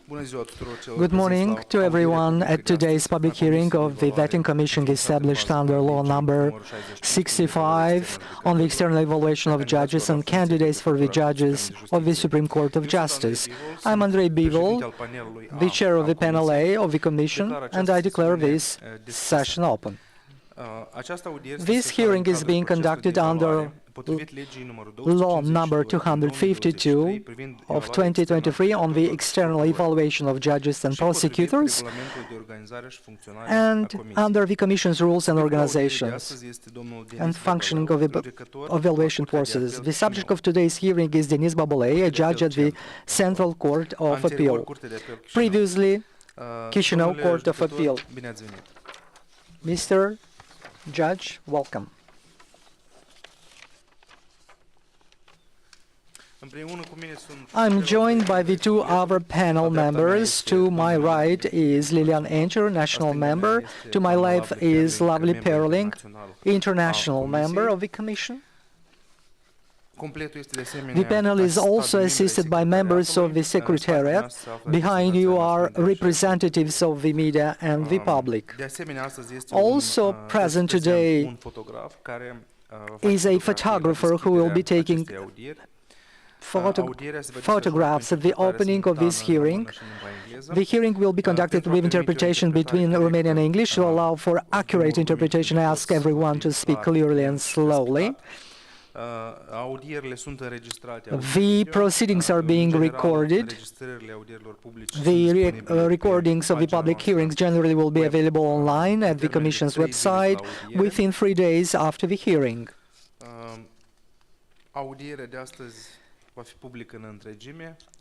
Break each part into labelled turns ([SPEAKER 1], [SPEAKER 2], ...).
[SPEAKER 1] Good morning to everyone at today's public hearing of the Vetting Commission established under Law number 65 on the external evaluation of judges and candidates for the judges of the Supreme Court of Justice. I'm Andrei Bivol, the chair of the panel A of the Commission, and I declare this session open. This hearing is being conducted under Law number 252 of 2023 on the external evaluation of judges and prosecutors, and under the Commission's rules and organizations and functioning of the evaluation process. The subject of today's hearing is Denis Băbălău, a judge at the Central Court of Appeal, previously Chișinău Court of Appeal. Mr. Judge, welcome. I'm joined by the two other panel members. To my right is Lilian Enciu, national member. To my left is Lavly Perling, international member of the Commission. The panel is also assisted by members of the Secretariat. Behind you are representatives of the media and the public. Also present today is a photographer who will be taking photographs at the opening of this hearing. The hearing will be conducted with interpretation between Romanian and English to allow for accurate interpretation. I ask everyone to speak clearly and slowly. The proceedings are being recorded. The recordings of the public hearings generally will be available online at the Commission's website within 3 days after the hearing.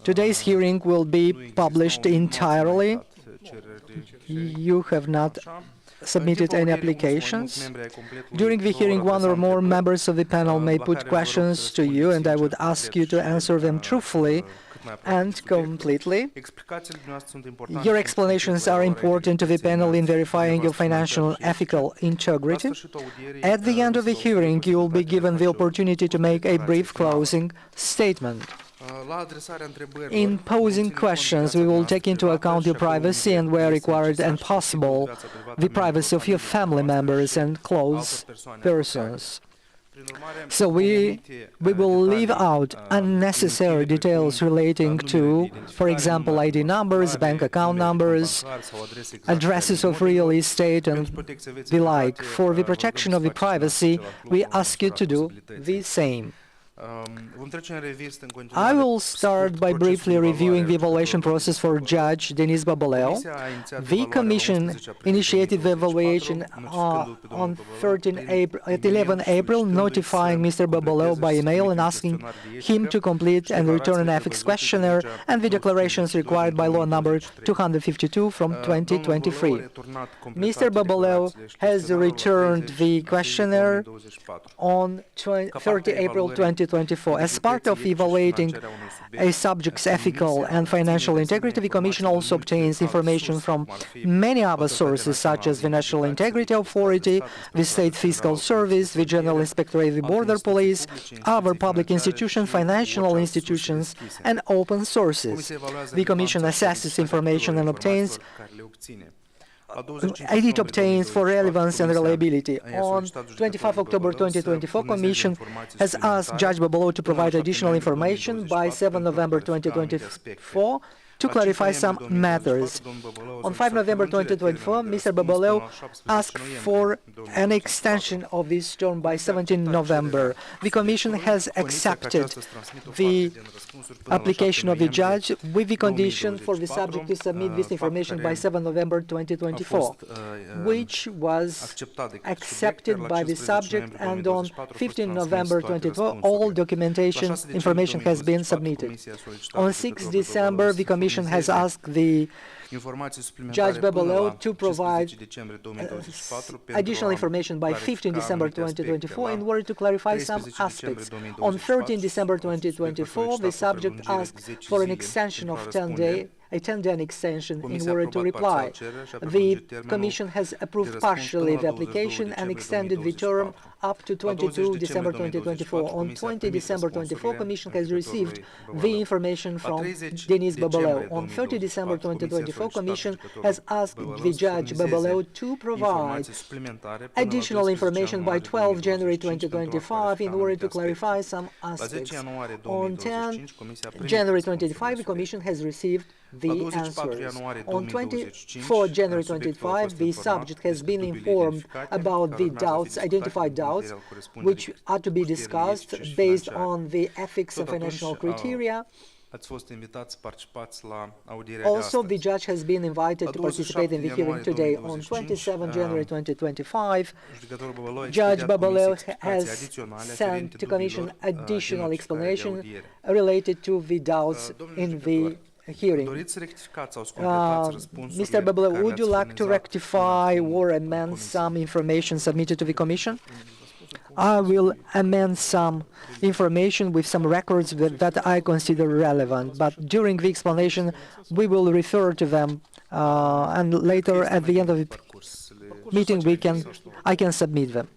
[SPEAKER 1] Today's hearing will be published entirely. You have not submitted any applications. During the hearing, one or more members of the panel may put questions to you, and I would ask you to answer them truthfully and completely. Your explanations are important to the panel in verifying your financial and ethical integrity. At the end of the hearing, you will be given the opportunity to make a brief closing statement. In posing questions, we will take into account your privacy and, where required and possible, the privacy of your family members and close persons. So we will leave out unnecessary details relating to, for example, ID numbers, bank account numbers, addresses of real estate, and the like. For the protection of the privacy, we ask you to do the same. I will start by briefly reviewing the evaluation process for Judge Denis Băbălău. The Commission initiated the evaluation on 11 April, notifying Mr. Băbălău by email and asking him to complete and return an ethics questionnaire and the declarations required by Law number 252 from 2023. Mr. Băbălău has returned the questionnaire on 30 April 2024. As part of evaluating a subject's ethical and financial integrity, the Commission also obtains information from many other sources, such as the National Integrity Authority, the State Fiscal Service, the General Inspectorate of the Border Police, other public institutions, financial institutions, and open sources. The Commission assesses information and obtains for relevance and reliability. On 25 October 2024, Commission has asked Judge Băbălău to provide additional information by 7 November 2024 to clarify some matters. On 5 November 2024, Mr. Băbălău asked for an extension of this term by 17 November. The Commission has accepted the application of the judge with the condition for the subject to submit this information by 7 November 2024, which was accepted by the subject, and on 15 November 2024, all documentation information has been submitted. On 6 December, the Commission has asked the Judge Băbălău to provide additional information by 15 December 2024 in order to clarify some aspects. On 13 December 2024, the subject asked for an extension of 10 days, a 10-day extension in order to reply. The Commission has approved partially the application and extended the term up to 22 December 2024. On 20 December 2024, Commission has received the information from Denis Băbălău. On 30 December 2024, Commission has asked the Judge Băbălău to provide additional information by 12 January 2025 in order to clarify some aspects. On 10 January 2025, the Commission has received the answers. On 24 January 2025, the subject has been informed about the doubts, identified doubts, which are to be discussed based on the ethics and financial criteria. Also, the judge has been invited to participate in the hearing today. On 27 January 2025, Judge Băbălău has sent to Commission additional explanation related to the doubts in the hearing. Mr. Băbălău, would you like to rectify or amend some information submitted to the Commission? I will amend some information with some records that I consider relevant, but during the explanation we will refer to them, and later at the end of the meeting I can submit them.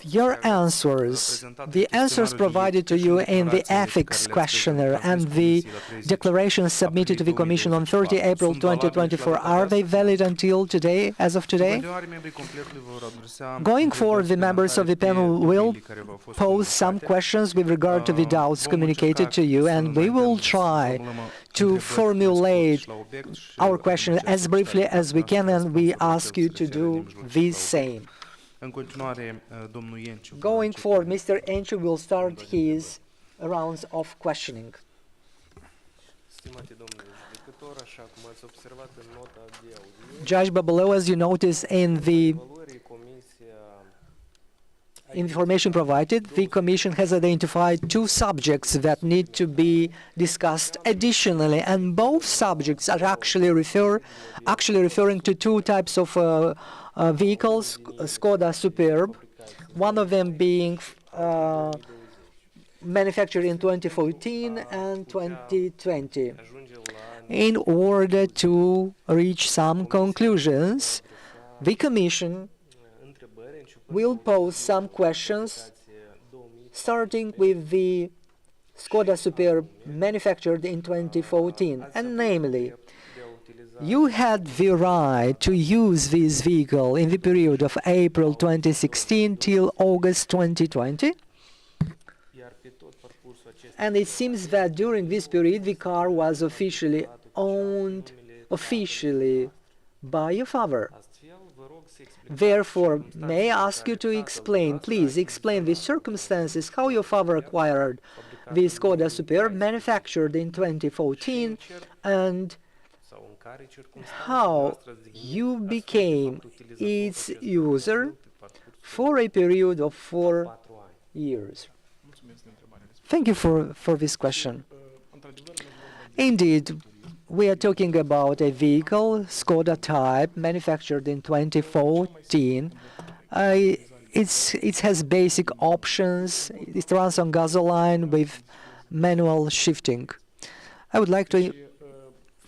[SPEAKER 1] Your answers, the answers provided to you in the ethics questionnaire and the declarations submitted to the Commission on 30 April 2024, are they valid until today, as of today? Going forward, the members of the panel will pose some questions with regard to the doubts communicated to you, and we will try to formulate our question as briefly as we can, and we ask you to do the same. Going forward, Mr. Enciu will start his rounds of questioning. Judge Băbălău, as you notice in the information provided, the Commission has identified two subjects that need to be discussed additionally, and both subjects are actually referring to two types of vehicles, Skoda Superb, one of them being manufactured in 2014 and 2020. In order to reach some conclusions, the Commission will pose some questions, starting with the Skoda Superb manufactured in 2014, and namely, you had the right to use this vehicle in the period of April 2016 till August 2020, and it seems that during this period the car was officially owned by your father. Therefore, may I ask you to explain, please explain the circumstances how your father acquired the Skoda Superb manufactured in 2014 and how you became its user for a period of 4 years. Thank you for this question. Indeed, we are talking about a vehicle, Skoda type, manufactured in 2014. It has basic options. It runs on gasoline with manual shifting. I would like to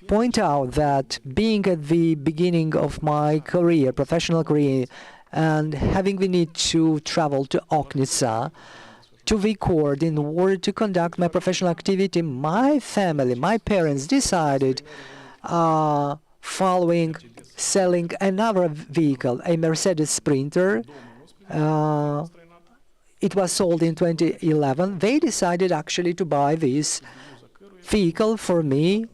[SPEAKER 1] point out that being at the beginning of my career, professional career, and having the need to travel to Oknitsa, to the court in order to conduct my professional activity, my family, my parents decided following selling another vehicle, a Mercedes Sprinter. It was sold in 2011. They decided actually to buy this vehicle for me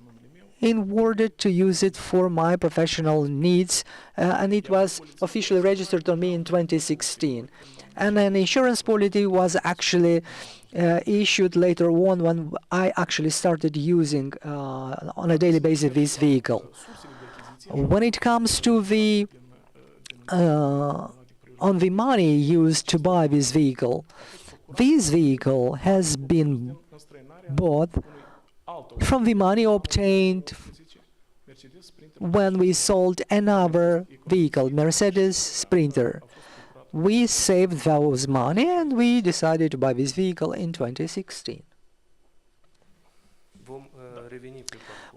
[SPEAKER 1] in order to use it for my professional needs, and it was officially registered on me in 2016. And an insurance policy was actually issued later on when I actually started using on a daily basis this vehicle. When it comes to the on the money used to buy this vehicle has been bought from the money obtained when we sold another vehicle, Mercedes Sprinter. We saved those money and we decided to buy this vehicle in 2016.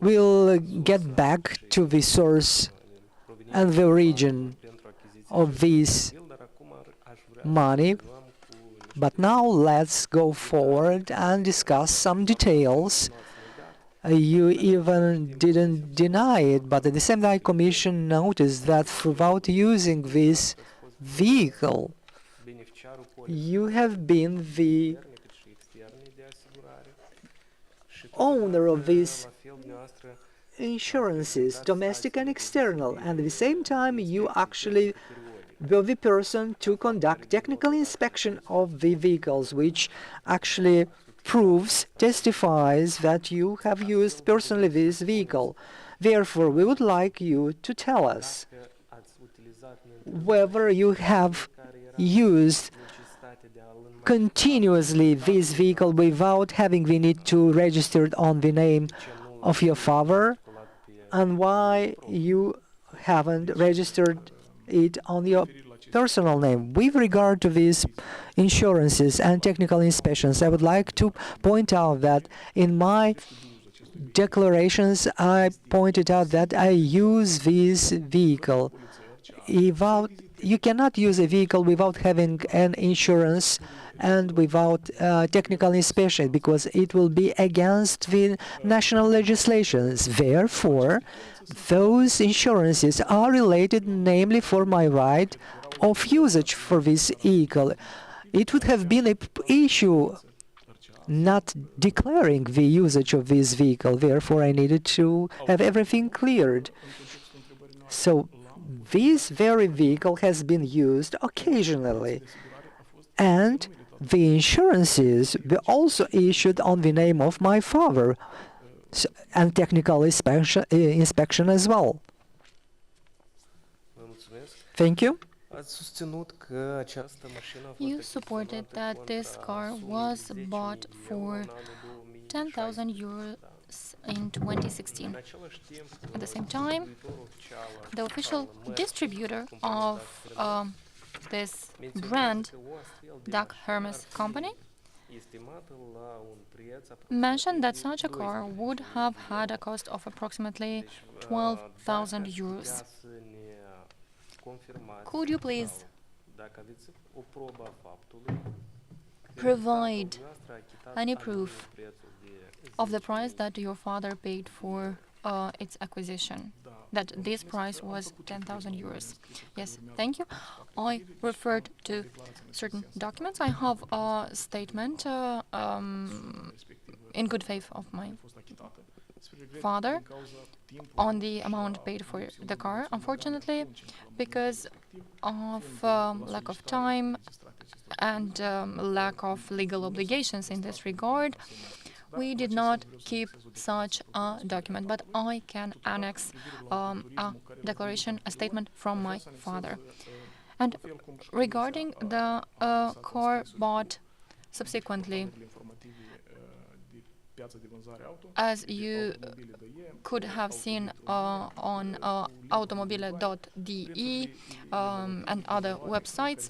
[SPEAKER 1] will get back to the source and the origin of this money. But now let's go forward and discuss some details. You even didn't deny it, but at the same time, Commission noticed that without using this vehicle, you have been the owner of these insurances, domestic and external, and at the same time, you actually were the person to conduct technical inspection of the vehicles, which actually testifies that you have used personally this vehicle. Therefore, we would like you to tell us whether you have used continuously this vehicle without having the need to register it on the name of your father, and why you haven't registered it on your personal name. With regard to these insurances and technical inspections, I would like to point out that in my declarations I pointed out that I use this vehicle. You cannot use a vehicle without having an insurance and without technical inspection, because it will be against the national legislations. Therefore, those insurances are related namely for my right of usage for this vehicle. It would have been an issue not declaring the usage of this vehicle. Therefore, I needed to have everything cleared. So, this very vehicle has been used occasionally, and the insurances were also issued on the name of my father, and technical inspection as well. Thank you.
[SPEAKER 2] You supported that this car was bought for 10,000 euros in 2016. At the same time, the official distributor of this brand, Dag Hermes company, mentioned that such a car would have had a cost of approximately 12,000 euros. Could you please provide any proof of the price that your father paid for its acquisition, that this price was 10,000 euros? Yes, thank you. I referred to certain documents. I have a statement in good faith of my father on the amount paid for the car. Unfortunately, because of lack of time and lack of legal obligations in this regard, we did not keep such a document, but I can annex a declaration, a statement from my father. And regarding the car bought subsequently, as you could have seen on automobile.de and other websites,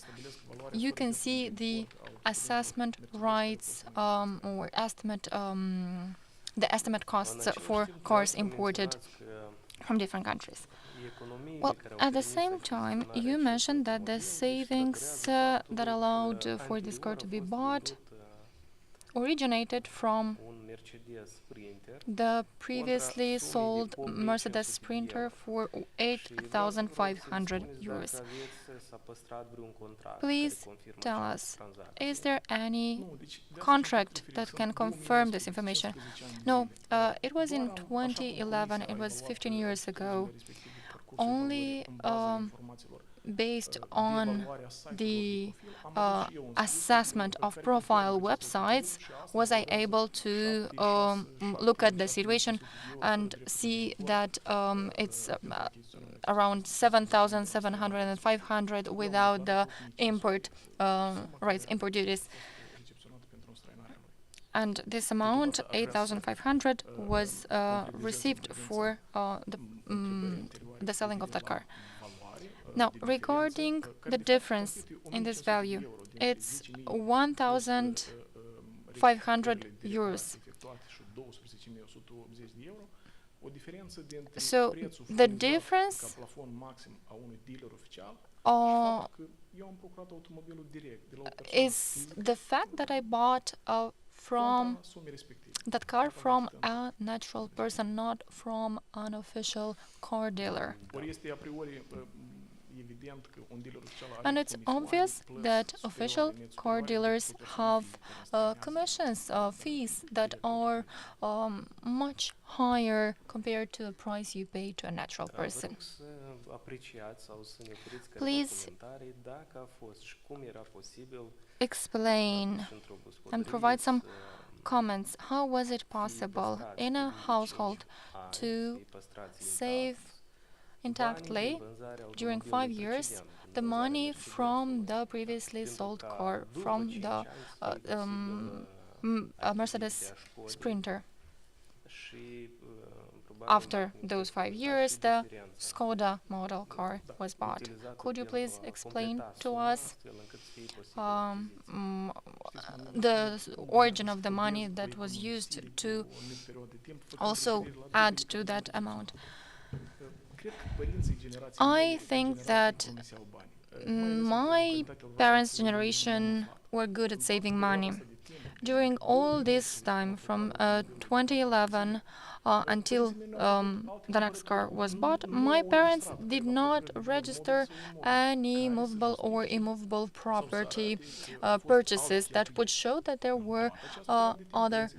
[SPEAKER 2] you can see the assessment rights or estimate, the estimate costs for cars imported from different countries. Well, at the same time, you mentioned that the savings that allowed for this car to be bought originated from the previously sold Mercedes Sprinter for 8,500 euros. Please tell us, is there any contract that can confirm this information? No, it was in 2011, it was 15 years ago. Only based on the assessment of profile websites was I able to look at the situation and see that it's around 7,700 and 500 without the import rights, import duties. And this amount, 8,500, was received for the selling of that car. Now, regarding the difference in this value, it's 1,500 euros. So the difference is the fact that I bought that car from a natural person, not from an official car dealer. And it's obvious that official car dealers have commissions, fees that are much higher compared to the price you pay to a natural person. Please explain and provide some comments. How was it possible in a household to save intactly during 5 years the money from the previously sold car, from the Mercedes Sprinter? After those 5 years, the Skoda model car was bought. Could you please explain to us the origin of the money that was used to also add to that amount? I think that my parents' generation were good at saving money. During all this time, from 2011 until the next car was bought, my parents did not register any movable or immovable property purchases that would show that there were other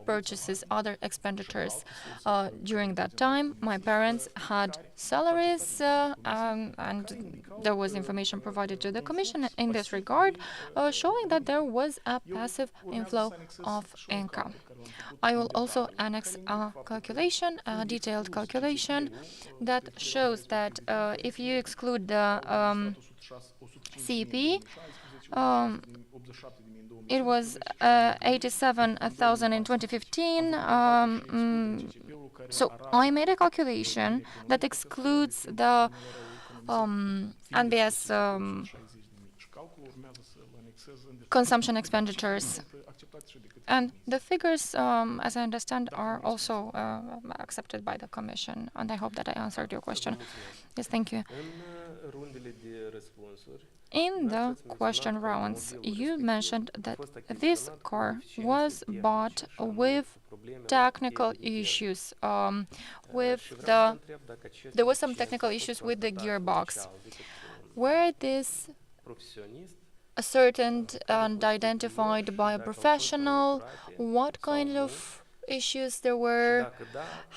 [SPEAKER 2] purchases, other expenditures. During that time, my parents had salaries, and there was information provided to the Commission in this regard, showing that there was a passive inflow of income. I will also annex a calculation, a detailed calculation, that shows that if you exclude the CEP, it was 87,000 in 2015. So I made a calculation that excludes the NBS consumption expenditures. And the figures, as I understand, are also accepted by the Commission. And I hope that I answered your question. Yes, thank you. In the question rounds, you mentioned that this car was bought with technical issues. There were some technical issues with the gearbox. Were these ascertained and identified by a professional? What kind of issues there were?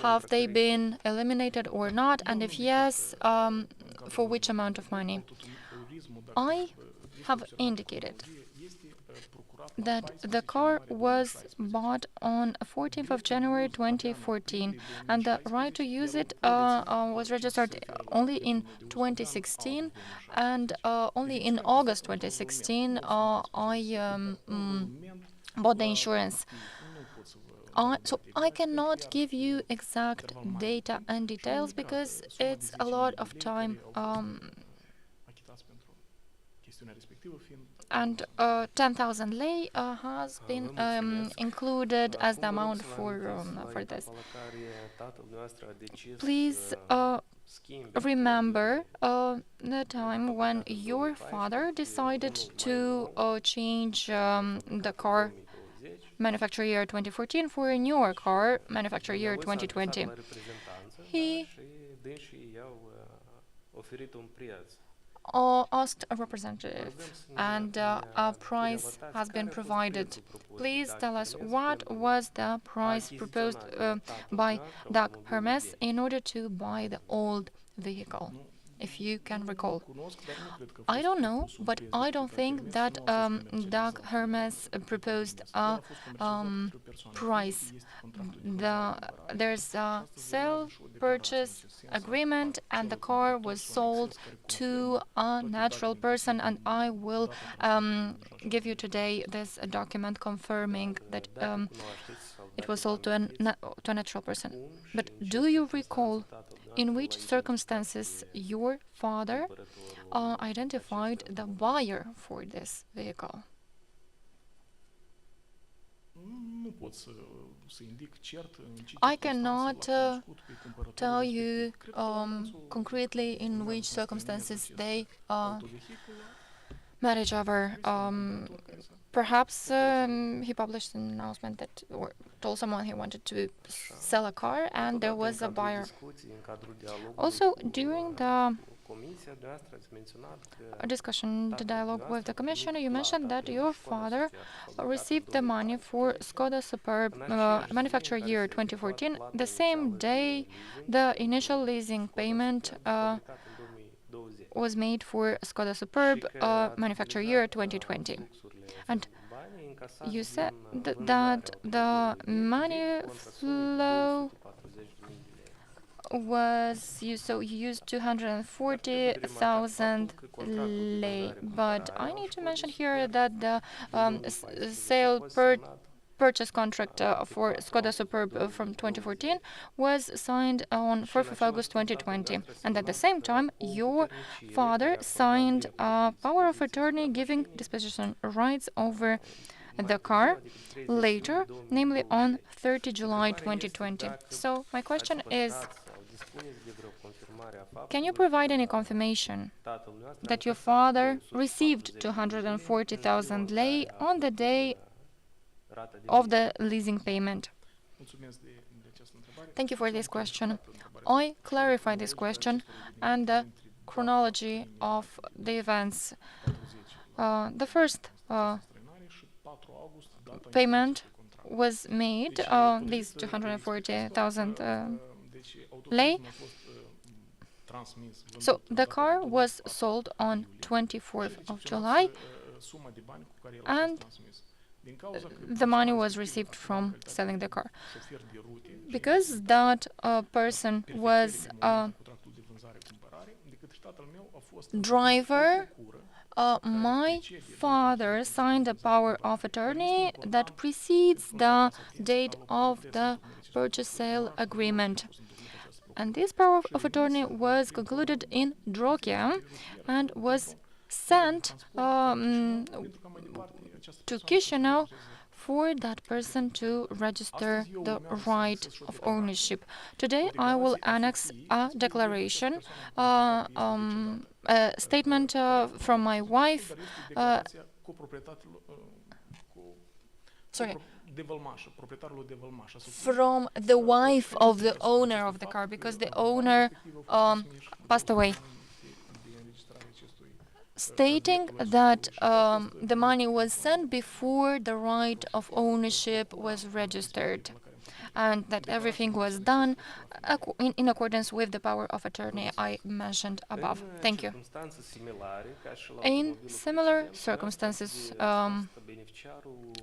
[SPEAKER 2] Have they been eliminated or not? And if yes, for which amount of money? I have indicated that the car was bought on 14th of January 2014, and the right to use it was registered only in 2016, and only in August 2016 I bought the insurance. So I cannot give you exact data and details because it's a lot of time. And 10,000 lei has been included as the amount for this. Please remember the time when your father decided to change the car manufacture year 2014 for a newer car manufacture year 2020. He asked a representative, and a price has been provided. Please tell us what was the price proposed by Doug Hermes in order to buy the old vehicle, if you can recall. I don't know, but I don't think that Doug Hermes proposed a price. There's a sale purchase agreement, and the car was sold to a natural person, and I will give you today this document confirming that it was sold to a natural person. But do you recall in which circumstances your father identified the buyer for this vehicle? I cannot tell you concretely in which circumstances they met each other. Perhaps he published an announcement that, or told someone he wanted to sell a car, and there was a buyer. Also, during the discussion, the dialogue with the Commission, you mentioned that your father received the money for Skoda Superb manufacture year 2014, the same day the initial leasing payment was made for Skoda Superb manufacture year 2020. And you said that the money flow was so you used 240,000 lei, but I need to mention here that the purchase contract for Skoda Superb from 2014 was signed on 4th of August 2020, and at the same time your father signed a power of attorney giving disposition rights over the car later, namely on 30 July 2020. So my question is, can you provide any confirmation that your father received 240,000 lei on the day of the leasing payment? Thank you for this question. I clarify this question and the chronology of the events. The first payment was made, these 240,000 lei. So the car was sold on 24th of July, and the money was received from selling the car. Because that person was a driver, my father signed a power of attorney that precedes the date of the purchase-sale agreement. And this power of attorney was concluded in Droghia and was sent to Chișinău for that person to register the right of ownership. Today I will annex a declaration, a statement from my wife, from the wife of the owner of the car, because the owner passed away, stating that the money was sent before the right of ownership was registered, and that everything was done in accordance with the power of attorney I mentioned above. Thank you. In similar circumstances,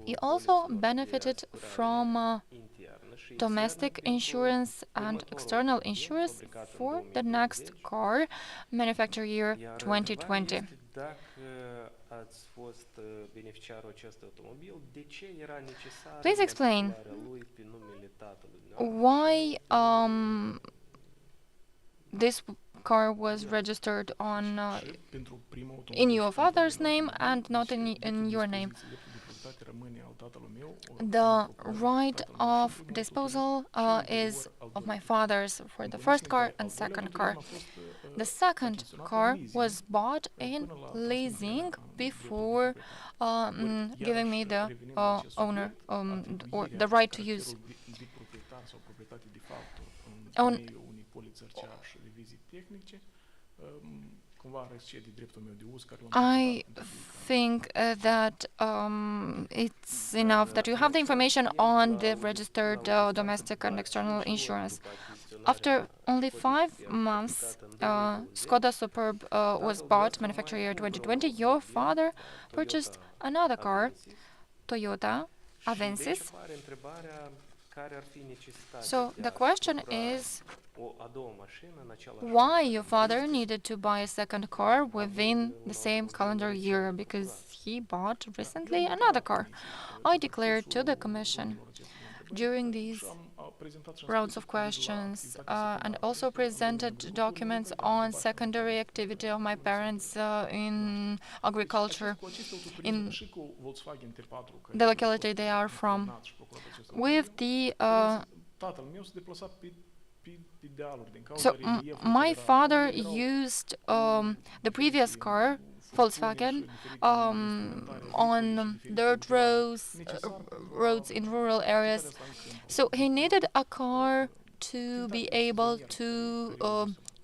[SPEAKER 2] he also benefited from domestic insurance and external insurance for the next car, manufacture year 2020. Please explain why this car was registered on in your father's name and not in your name. The right of disposal is of my father's for the first car and second car. The second car was bought in leasing before giving me the owner or the right to use. I think that it's enough that you have the information on the registered domestic and external insurance. After only 5 months, Skoda Superb was bought, manufacture year 2020. Your father purchased another car, Toyota Avensis. So the question is, why your father needed to buy a second car within the same calendar year, because he bought recently another car. I declared to the Commission during these rounds of questions and also presented documents on secondary activity of my parents in agriculture in the locality they are from. With the my father used the previous car, Volkswagen, on dirt roads in rural areas. So he needed a car to be able to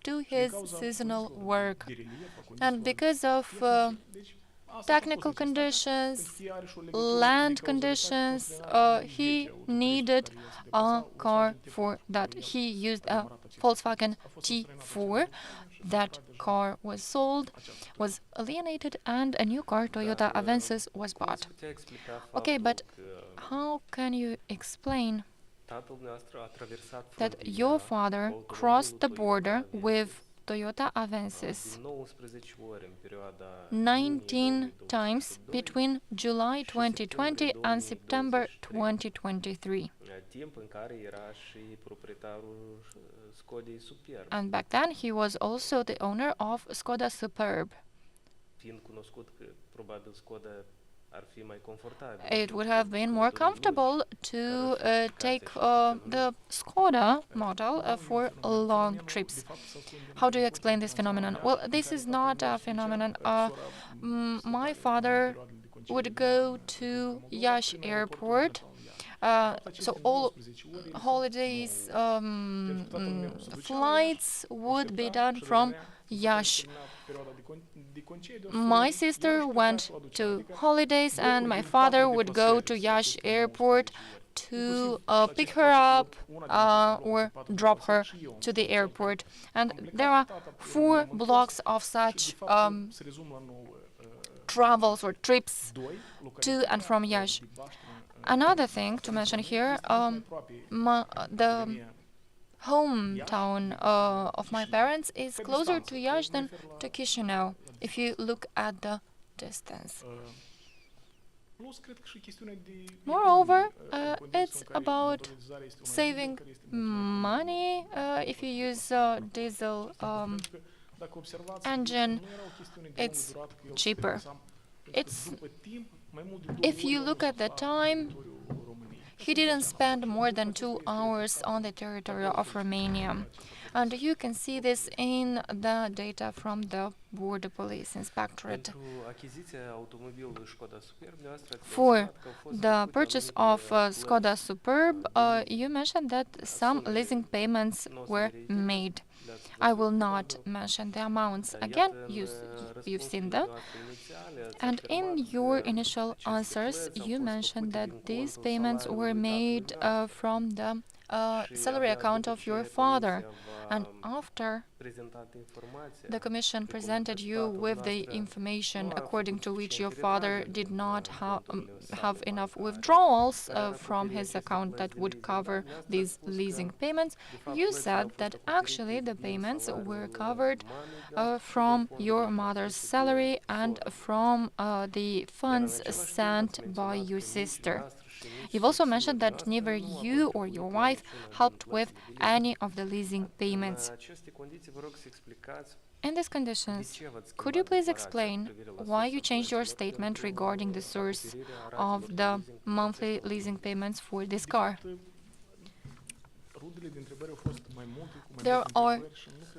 [SPEAKER 2] do his seasonal work. And because of technical conditions, land conditions, he needed a car for that. He used a Volkswagen T4. That car was sold, was alienated, and a new car, Toyota Avensis, was bought. Okay, but how can you explain that your father crossed the border with Toyota Avensis 19 times between July 2020 and September 2023? And back then he was also the owner of Skoda Superb. It would have been more comfortable to take the Skoda model for long trips. How do you explain this phenomenon? Well, this is not a phenomenon. My father would go to Iași airport. So all holidays, flights would be done from Iași. My sister went to holidays and my father would go to Iași airport to pick her up or drop her to the airport. And there are 4 blocks of such travels or trips to and from Iași. Another thing to mention here, the hometown of my parents is closer to Iași than to Chișinău, if you look at the distance. Moreover, it's about saving money if you use diesel engine. It's cheaper. If you look at the time, he didn't spend more than 2 hours on the territory of Romania. And you can see this in the data from the Border Police Inspectorate. For the purchase of Skoda Superb, you mentioned that some leasing payments were made. I will not mention the amounts. Again, you've seen them. And in your initial answers, you mentioned that these payments were made from the salary account of your father. And after the Commission presented you with the information according to which your father did not have enough withdrawals from his account that would cover these leasing payments, you said that actually the payments were covered from your mother's salary and from the funds sent by your sister. You've also mentioned that neither you or your wife helped with any of the leasing payments. In these conditions, could you please explain why you changed your statement regarding the source of the monthly leasing payments for this car?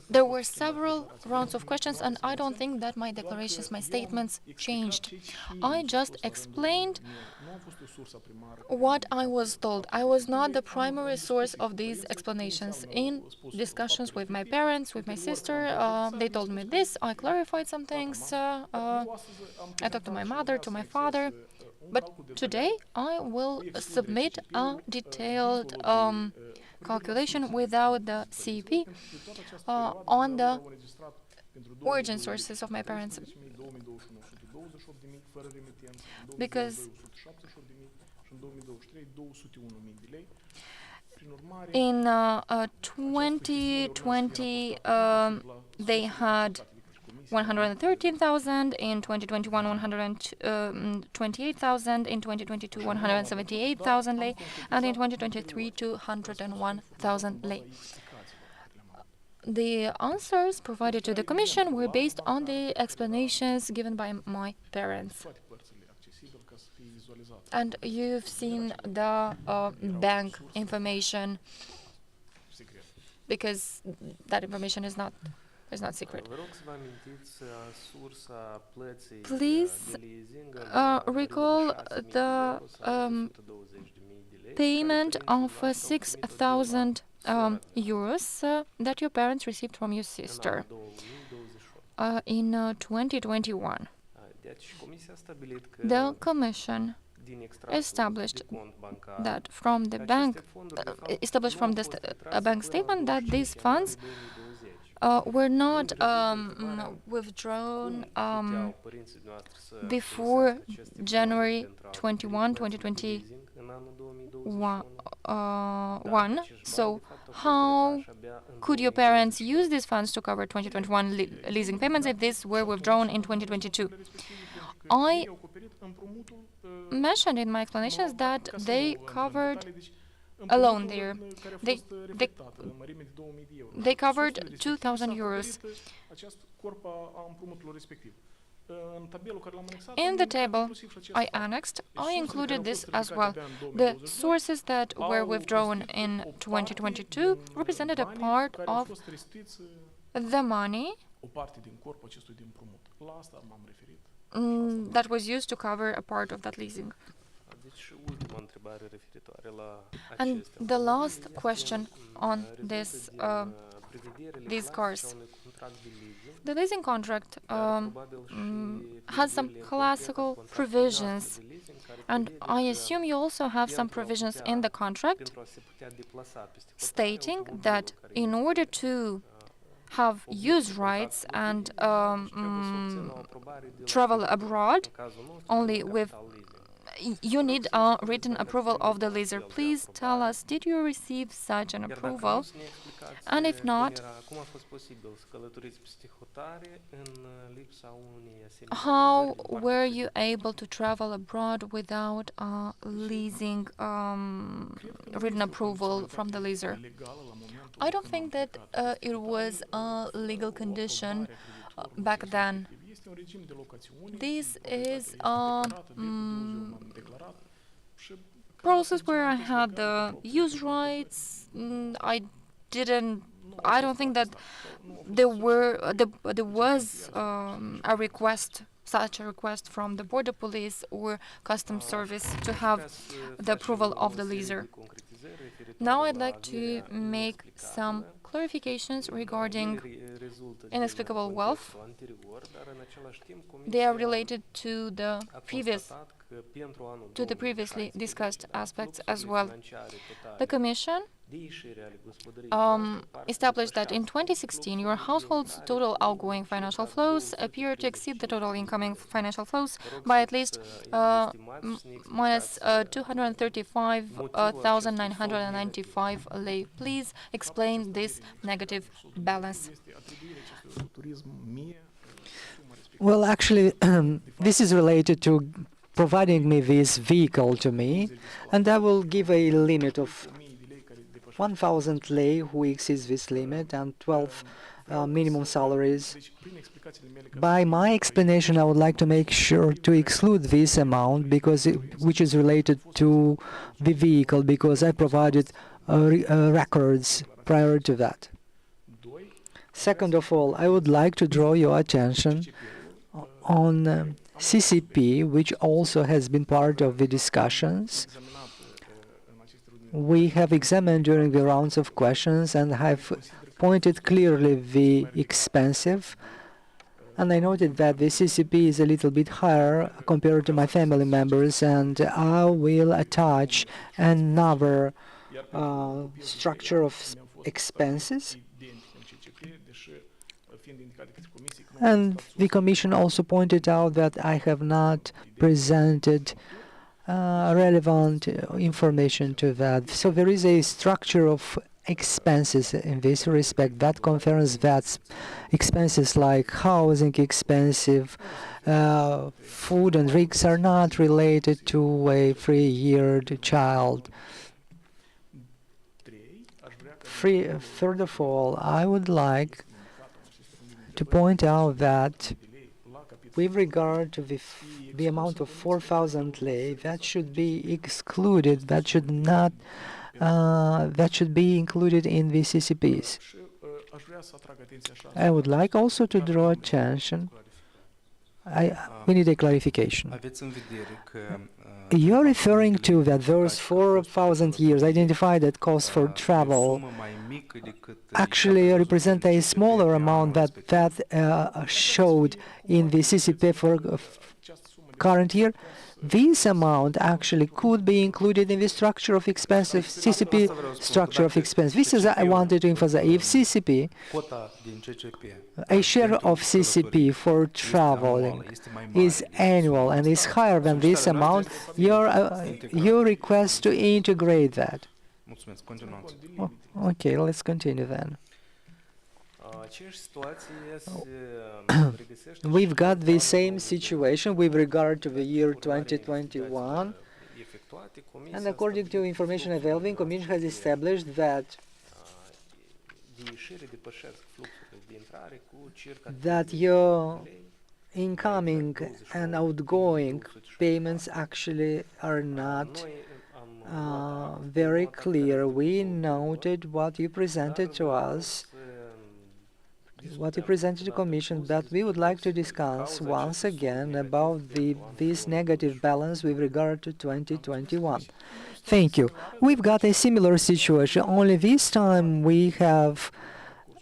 [SPEAKER 2] There were several rounds of questions, and I don't think that my declarations, my statements changed. I just explained what I was told. I was not the primary source of these explanations. In discussions with my parents, with my sister, they told me this, I clarified some things, I talked to my mother, to my father. But today I will submit a detailed calculation without the CEP on the origin sources of my parents. Because in 2020 they had 113,000, in 2021 128,000, in 2022 178,000 lei, and in 2023 201,000 lei. The answers provided to the Commission were based on the explanations given by my parents. And you've seen the bank information, because that information is not secret. Please recall the payment of 6,000 euros that your parents received from your sister in 2021. The Commission established that from the bank, bank statement that these funds were not withdrawn before January 21, 2021. So how could your parents use these funds to cover 2021 leasing payments if these were withdrawn in 2022? I mentioned in my explanations that they covered alone there. They covered 2,000 euros. In the table I annexed, I included this as well. The sources that were withdrawn in 2022 represented a part of the money that was used to cover a part of that leasing. And the last question on these cars. The leasing contract has some classical provisions, and I assume you also have some provisions in the contract stating that in order to have use rights and travel abroad only with you need a written approval of the leaser. Please tell us, did you receive such an approval? And if not, how were you able to travel abroad without leasing written approval from the leaser? I don't think that it was a legal condition back then. This is a process where I had the use rights. I don't think that there was a request, such a request from the border police or customs service to have the approval of the leaser. Now I'd like to make some clarifications regarding inexplicable wealth. They are related to the previously discussed aspects as well. The Commission established that in 2016 your household's total outgoing financial flows appear to exceed the total incoming financial flows by at least minus 235,995 lei. Please explain this negative balance.
[SPEAKER 1] Well, actually, this is related to providing me this vehicle to me, and I will give a limit of 1,000 lei who exceeds this limit and 12 minimum salaries. By my explanation, I would like to make sure to exclude this amount which is related to the vehicle, because I provided records prior to that. Second of all, I would like to draw your attention on CCP, which also has been part of the discussions. We have examined during the rounds of questions and have pointed clearly the expensive, and I noted that the CCP is a little bit higher compared to my family members, and I will attach another structure of expenses. And the Commission also pointed out that I have not presented relevant information to that. So there is a structure of expenses in this respect. That confirms that expenses like housing expensive, food and drinks are not related to a 3-year-old child. Third of all, I would like to point out that with regard to the amount of 4,000 lei, that should be excluded. That should not. That should be included in the CCPs. I would like also to draw attention. We need a clarification. You're referring to that those 4,000 years identified that cost for travel actually represent a smaller amount that showed in the CCP for current year. This amount actually could be included in the structure of expenses, CCP structure of expense. This is I wanted to emphasize. If CCP, a share of CCP for traveling is annual and is higher than this amount, your request to integrate that. Oh, okay, let's continue then. We've got the same situation with regard to the year 2021, and according to information available, the Commission has established that your incoming and outgoing payments actually are not very clear. We noted what you presented to us, what you presented to the Commission, but we would like to discuss once again about this negative balance with regard to 2021. Thank you. We've got a similar situation, only this time we have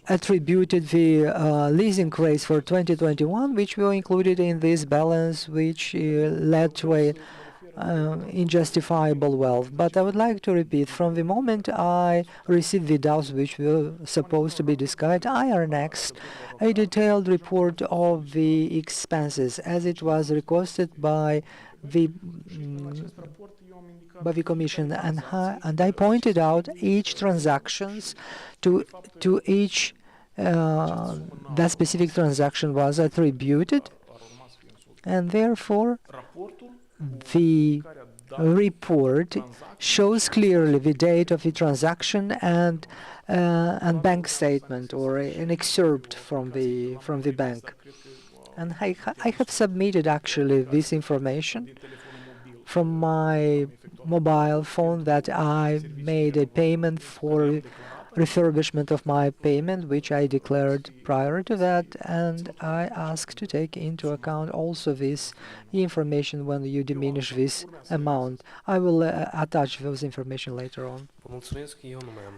[SPEAKER 1] attributed the leasing rates for 2021, which were included in this balance, which led to a unjustifiable wealth. But I would like to repeat, from the moment I received the doubts which were supposed to be discussed, I annexed a detailed report of the expenses as it was requested by the Commission, and I pointed out each transactions to each that specific transaction was attributed, and therefore the report shows clearly the date of the transaction and bank statement or an excerpt from the bank. And I have submitted actually this information from my mobile phone that I made a payment for refurbishment of my payment, which I declared prior to that, and I ask to take into account also this information when you diminish this amount. I will attach those information later on.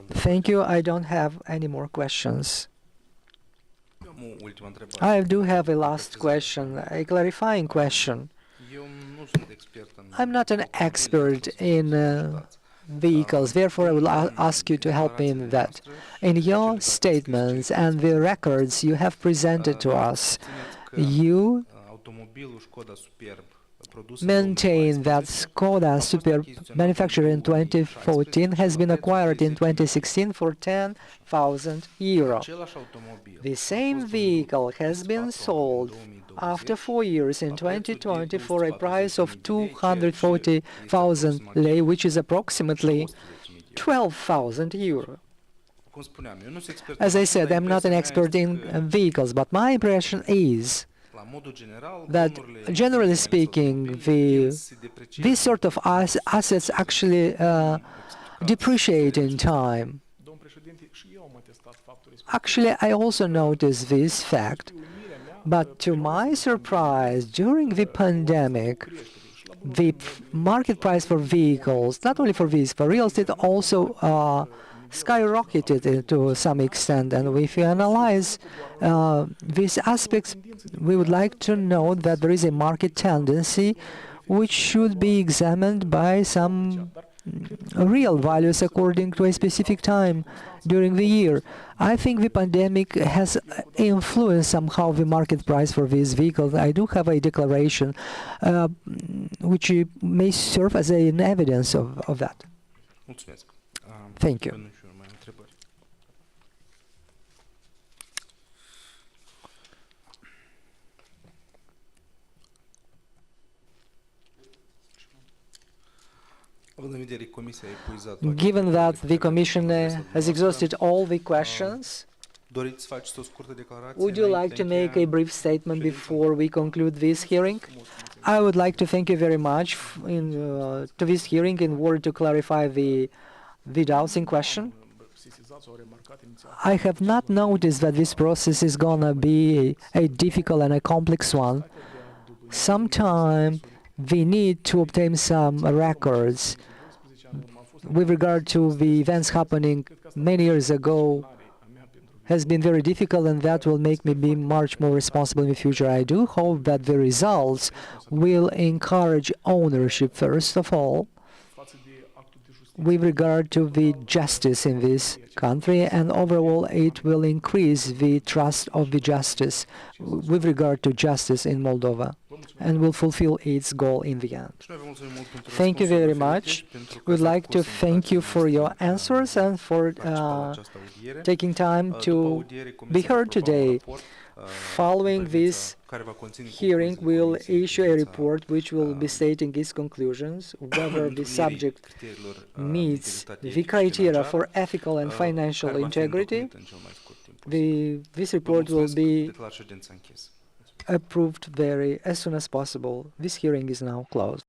[SPEAKER 1] Thank you. I don't have any more questions. I do have a last question, a clarifying question. I'm not an expert in vehicles, therefore I will ask you to help me in that. In your statements and the records you have presented to us, you maintain that Skoda Superb, manufactured in 2014, has been acquired in 2016 for 10,000 euro. The same vehicle has been sold after 4 years in 2020 for a price of 240,000 lei, which is approximately 12,000 euro. As I said, I'm not an expert in vehicles, but my impression is that, generally speaking, these sort of assets actually depreciate in time. Actually, I also noticed this fact, but to my surprise, during the pandemic, the market price for vehicles, not only for vehicles, for real estate, also skyrocketed to some extent. And if you analyze these aspects, we would like to know that there is a market tendency which should be examined by some real values according to a specific time during the year. I think the pandemic has influenced somehow the market price for these vehicles. I do have a declaration which may serve as an evidence of that. Thank you. Given that the Commission has exhausted all the questions, would you like to make a brief statement before we conclude this hearing? I would like to thank you very much to this hearing in order to clarify the doubts in question. I have not noticed that this process is gonna be a difficult and a complex one. Sometime we need to obtain some records with regard to the events happening many years ago. Has been very difficult, and that will make me be much more responsible in the future. I do hope that the results will encourage ownership, first of all, with regard to the justice in this country, and overall it will increase the trust of the justice with regard to justice in Moldova, and will fulfill its goal in the end. Thank you very much. We'd like to thank you for your answers and for taking time to be heard today. Following this hearing, we'll issue a report which will be stating its conclusions, whether the subject meets the criteria for ethical and financial integrity. This report will be approved as soon as possible. This hearing is now closed.